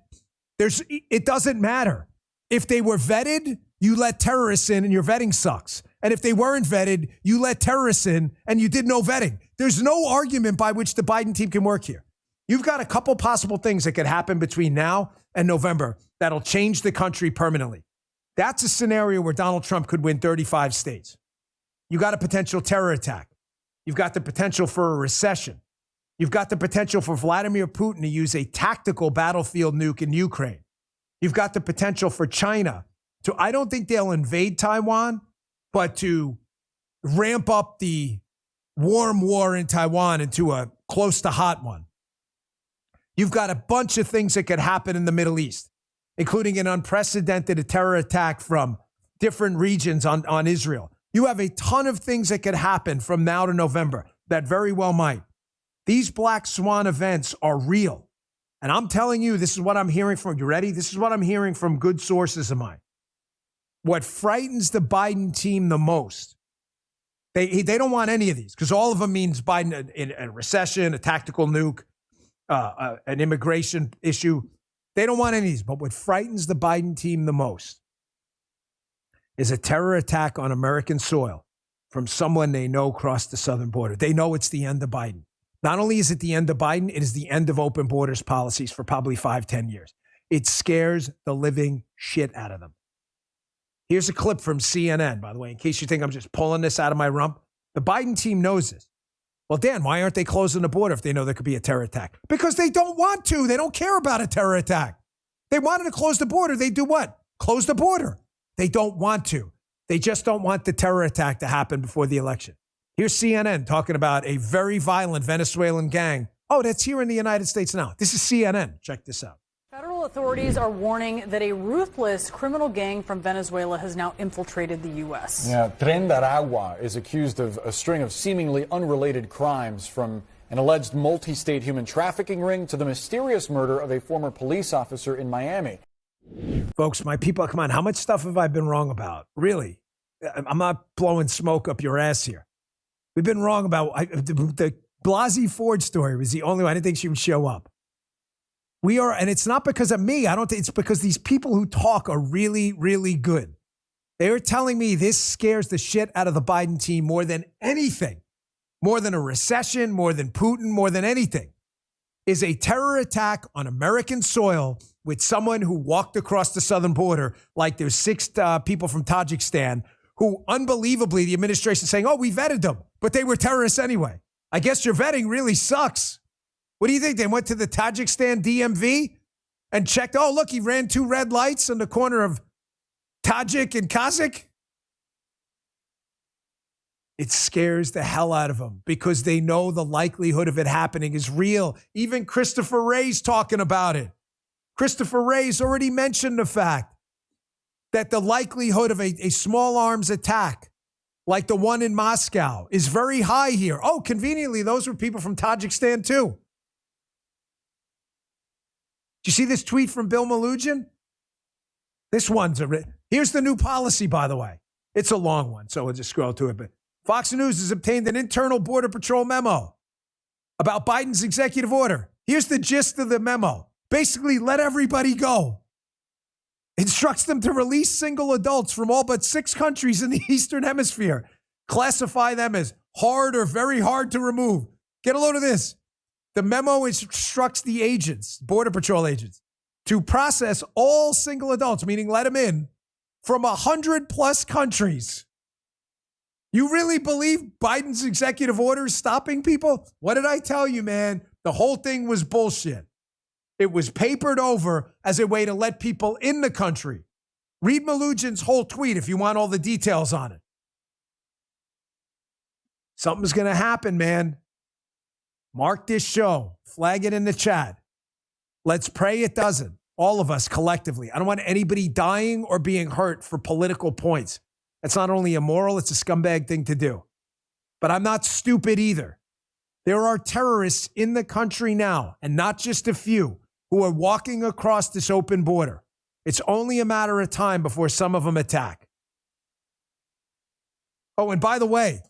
It doesn't matter. If they were vetted, you let terrorists in and your vetting sucks. And if they weren't vetted, you let terrorists in and you did no vetting. There's no argument by which the Biden team can work here. You've got a couple possible things that could happen between now and November that'll change the country permanently. That's a scenario where Donald Trump could win 35 states. You got a potential terror attack. You've got the potential for a recession. You've got the potential for Vladimir Putin to use a tactical battlefield nuke in Ukraine. You've got the potential for China to, I don't think they'll invade Taiwan, but to ramp up the warm war in Taiwan into a close to hot one. You've got a bunch of things that could happen in the Middle East, including an unprecedented terror attack from different regions on Israel. You have a ton of things that could happen from now to November that very well might. These black swan events are real. And I'm telling you, this is what I'm hearing from, you ready? This is what I'm hearing from good sources of mine. What frightens the Biden team the most, they don't want any of these because all of them means Biden in a recession, a tactical nuke, an immigration issue. They don't want any of these. But what frightens the Biden team the most is a terror attack on American soil from someone they know crossed the southern border. They know it's the end of Biden. Not only is it the end of Biden, it is the end of open borders policies for probably 5-10 years. It scares the living shit out of them. Here's a clip from CNN, by the way, in case you think I'm just pulling this out of my rump. The Biden team knows this. Well, Dan, why aren't they closing the border if they know there could be a terror attack? Because they don't want to. They don't care about a terror attack. They wanted to close the border. They do what? Close the border. They don't want to. They just don't want the terror attack to happen before the election. Here's CNN talking about a very violent Venezuelan gang. Oh, that's here in the United States now. This is CNN. Check this out. Federal Federal authorities are warning that a ruthless criminal gang from Venezuela has now infiltrated the U.S. Yeah, Tren de Aragua is accused of a string of seemingly unrelated crimes, from an alleged multi-state human trafficking ring to the mysterious murder of a former police officer in Miami. Folks, my people, come on. How much stuff have I been wrong about? Really? I'm not blowing smoke up your ass here. We've been wrong about the Blasey Ford story was the only one. I didn't think she would show up. We are, and it's not because of me. I don't think it's because these people who talk are really, really good. They were telling me this scares the shit out of the Biden team more than anything, more than a recession, more than Putin, more than anything, is a terror attack on American soil with someone who walked across the southern border like there's 6 people from Tajikistan who, unbelievably, the administration is saying, oh, we vetted them, but they were terrorists anyway. I guess your vetting really sucks. What do you think? They went to the Tajikistan DMV and checked, oh, look, he ran 2 red lights on the corner of Tajik and Kazakh? It scares the hell out of them because they know the likelihood of it happening is real. Even Christopher Wray's talking about it. Christopher Wray's already mentioned the fact that the likelihood of a small arms attack like the one in Moscow is very high here. Oh, conveniently, those were people from Tajikistan too. Did you see this tweet from Bill Malugin? This one's here's the new policy, by the way. It's a long one, so we'll just scroll to it. But Fox News has obtained an internal Border Patrol memo about Biden's executive order. Here's the gist of the memo. Basically, let everybody go. Instructs them to release single adults from all but 6 countries in the Eastern Hemisphere. Classify them as hard or very hard to remove. Get a load of this. The memo instructs the agents, Border Patrol agents, to process all single adults, meaning let them in, from 100+ countries. You really believe Biden's executive order is stopping people? What did I tell you, man? The whole thing was bullshit. It was papered over as a way to let people in the country. Read Malugin's whole tweet if you want all the details on it. Something's going to happen, man. Mark this show. Flag it in the chat. Let's pray it doesn't. All of us collectively. I don't want anybody dying or being hurt for political points. That's not only immoral, it's a scumbag thing to do. But I'm not stupid either. There are terrorists in the country now, and not just a few, who are walking across this open border. It's only a matter of time before some of them attack. Oh, and by the way,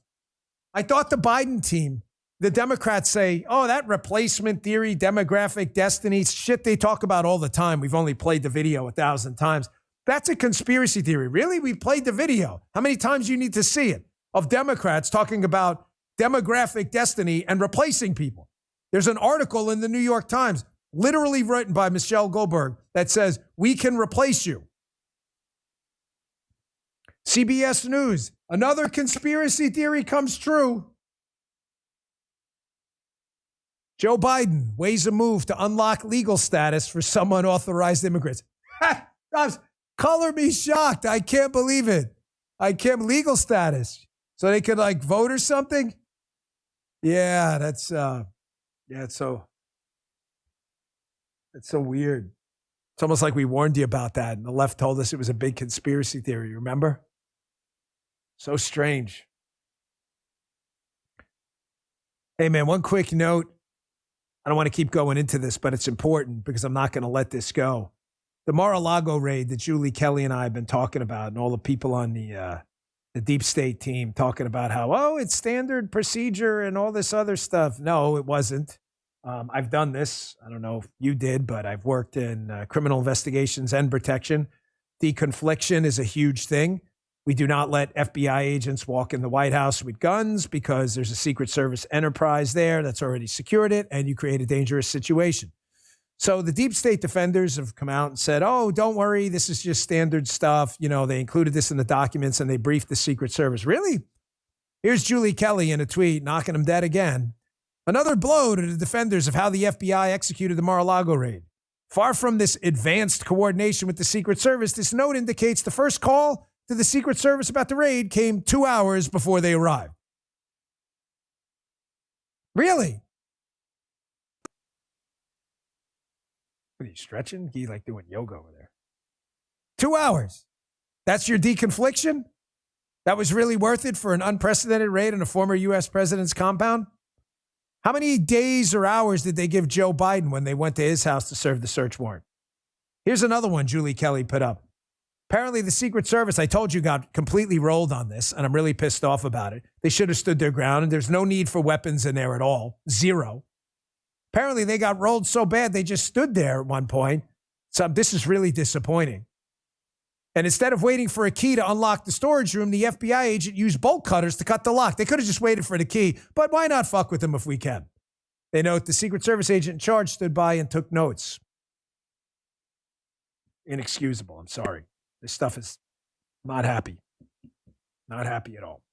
I thought the Biden team, the Democrats say, oh, that replacement theory, demographic destiny, shit they talk about all the time. We've only played the video 1,000 times. That's a conspiracy theory. Really? We played the video. How many times do you need to see it? Of Democrats talking about demographic destiny and replacing people. There's an article in the New York Times, literally written by Michelle Goldberg, that says, we can replace you. CBS News, another conspiracy theory comes true. Joe Biden weighs a move to unlock legal status for some unauthorized immigrants. Color me shocked. I can't believe it. Legal status. So they could vote or something? Yeah, it's so weird. It's almost like we warned you about that, and the left told us it was a big conspiracy theory, remember? So strange. Hey, man, one quick note. I don't want to keep going into this, but it's important because I'm not going to let this go. The Mar-a-Lago raid that Julie Kelly and I have been talking about, and all the people on the deep state team talking about how, oh, it's standard procedure and all this other stuff. No, it wasn't. I've done this. I don't know if you did, but I've worked in criminal investigations and protection. Deconfliction is a huge thing. We do not let FBI agents walk in the White House with guns because there's a Secret Service enterprise there that's already secured it, and you create a dangerous situation. So the deep state defenders have come out and said, oh, don't worry, this is just standard stuff. You know, they included this in the documents and they briefed the Secret Service. Really? Here's Julie Kelly in a tweet, knocking them dead again. Another blow to the defenders of how the FBI executed the Mar-a-Lago raid. Far from this advanced coordination with the Secret Service, this note indicates the first call to the Secret Service about the raid came 2 hours before they arrived. Really? What are you stretching? He like doing yoga over there. 2 hours. That's your deconfliction? That was really worth it for an unprecedented raid on a former U.S. president's compound? How many days or hours did they give Joe Biden when they went to his house to serve the search warrant? Here's another one Julie Kelly put up. Apparently the Secret Service, I told you, got completely rolled on this, and I'm really pissed off about it. They should have stood their ground, and there's no need for weapons in there at all. Zero. Apparently they got rolled so bad they just stood there at one point. So this is really disappointing. And instead of waiting for a key to unlock the storage room, the FBI agent used bolt cutters to cut the lock. They could have just waited for the key, but why not fuck with them if we can? They note the Secret Service agent in charge stood by and took notes. Inexcusable. I'm sorry. This stuff is not happy. Not happy at all.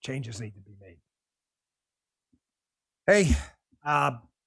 Changes need to be made. Hey,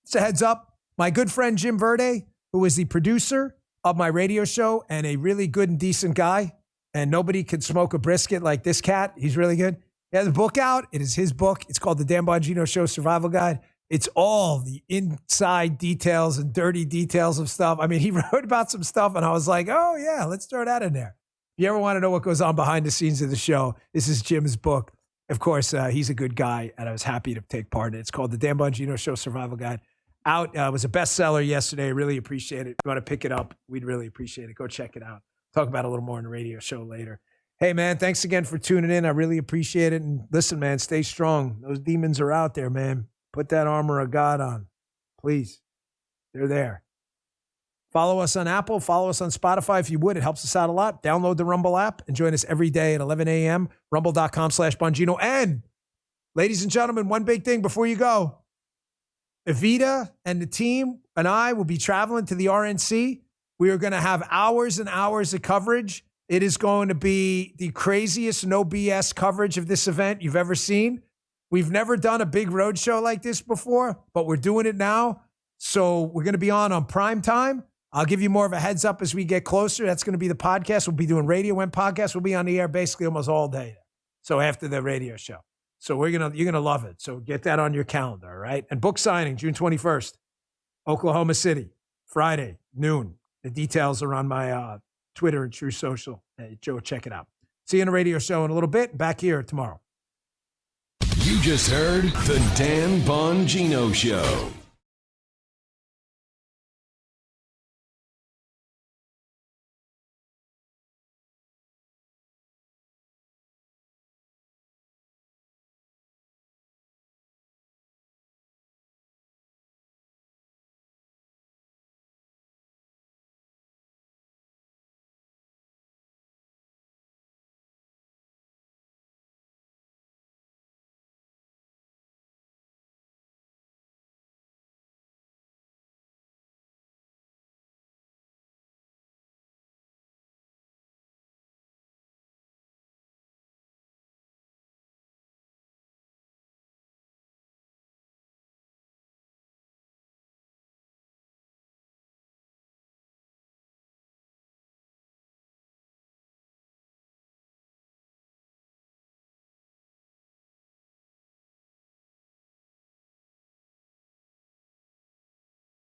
it's a heads up. My good friend Jim Verde, who is the producer of my radio show and a really good and decent guy, and nobody can smoke a brisket like this cat. He's really good. He has a book out. It is his book. It's called The Dan Bongino Show Survival Guide. It's all the inside details and dirty details of stuff. I mean, he wrote about some stuff, and I was like, oh, yeah, let's throw that in there. If you ever want to know what goes on behind the scenes of the show, this is Jim's book. Of course, he's a good guy, and I was happy to take part in it. It's called The Dan Bongino Show Survival Guide. Out. It was a bestseller yesterday. Really appreciate it. If you want to pick it up, we'd really appreciate it. Go check it out. Talk about it a little more in the radio show later. Hey, man, thanks again for tuning in. I really appreciate it. And listen, man, stay strong. Those demons are out there, man. Put that armor of God on. Please. They're there. Follow us on Apple. Follow us on Spotify if you would. It helps us out a lot. Download the Rumble app and join us every day at 11 a.m. Rumble.com/Bongino. And, ladies and gentlemen, one big thing before you go. Evita and the team and I will be traveling to the RNC. We are going to have hours and hours of coverage. It is going to be the craziest, no BS coverage of this event you've ever seen. We've never done a big road show like this before, but we're doing it now. So we're going to be on prime time. I'll give you more of a heads up as we get closer. That's going to be the podcast. We'll be doing radio and podcast. We'll be on the air basically almost all day. So after the radio show. So you're gonna love it. So get that on your calendar, all right? And book signing, June 21st, Oklahoma City, Friday, noon. The details are on my Twitter and True Social. Hey, Joe, check it out. See you in the radio show in a little bit. Back here tomorrow. You just heard The Dan Bongino Show.